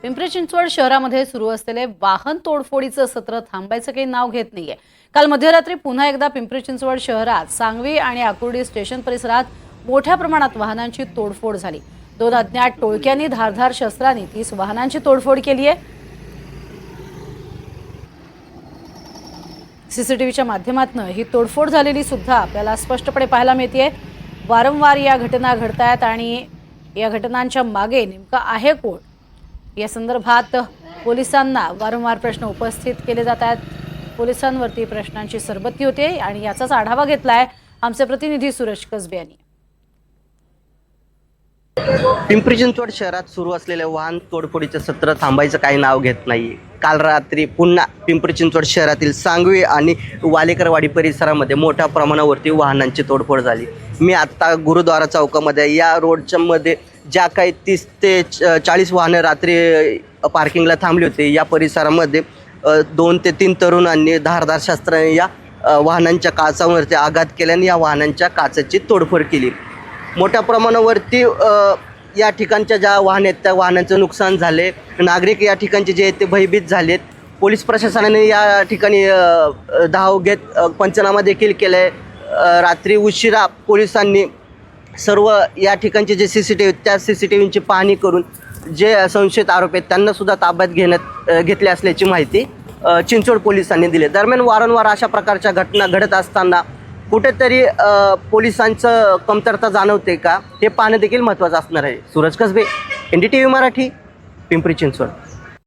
पिंपरी चिंचवड शहरामध्ये सुरू असलेले वाहन तोडफोडीचं सत्र थांबायचं काही नाव घेत नाहीये। काल मध्यरात्री पुन्हा एकदा पिंपरी चिंचवड शहरात सांगवी आणि आकुर्डी स्टेशन परिसरात मोठ्या प्रमाणात वाहनांची तोडफोड झाली। दोन अज्ञात टोळक्यांनी धारधार शस्त्रांनी 30 वाहनांची तोडफोड केली आहे। सीसीटीव्हीच्या माध्यमातून ही तोडफोड झालेली सुद्धा आपल्याला स्पष्टपणे पाहायला मिळते। वारंवार या घटना घडतायत आणि या घटनांच्या मागे नेमका आहे कोण या संदर्भात पोलिसांना वारंवार प्रश्न उपस्थित केले जात आहेत। पोलिसांवरती प्रश्नांची सरबत्ती होते आणि याचाच आढावा घेतलाय आमचे प्रतिनिधी सुरेश कसबे यांनी। पिंपरी चिंचवड शहरात सुरू असलेले वाहन तोडफोडीचे सत्र थांबायचं काही नाव घेत नाही। काल रात्री पुन्हा पिंपरी चिंचवड शहरातील सांगवी आणि वालेकरवाडी परिसरामध्ये मोठ्या प्रमाणावरती वाहनांची तोडफोड झाली। मी आता गुरुद्वारा चौकामध्ये या रोडच्या मध्ये ज्या काही 30 ते 40 वाहनं रात्री पार्किंगला थांबली होती, या परिसरामध्ये 2 ते 3 तरुणांनी धारदार शस्त्राने या वाहनांच्या काचावरती आघात केल्याने या वाहनांच्या काचेची तोडफोड केली। मोठ्या प्रमाणावरती या ठिकाणच्या ज्या वाहन आहेत त्या वाहनांचं नुकसान झाले। नागरिक या ठिकाणचे जे आहेत ते भयभीत झालेत। पोलीस प्रशासनाने या ठिकाणी धाव घेत पंचनामा देखील केले। रात्री उशिरा पोलिसांनी सर्व या ठिकाणचे जे सीसीटीव्ही त्या सीसीटीव्हीची पाहणी करून जे संशयित आरोपी आहेत त्यांना सुद्धा ताब्यात घेतले असल्याची माहिती चिंचवड पोलिसांनी दिली। दरम्यान वारंवार अशा प्रकारच्या घटना घडत असताना कुठेतरी पोलिसांचं कमतरता जाणवते का हे पाहणं देखील महत्त्वाचं असणार आहे। सूरज कसबे, NDTV मराठी, पिंपरी चिंचवड।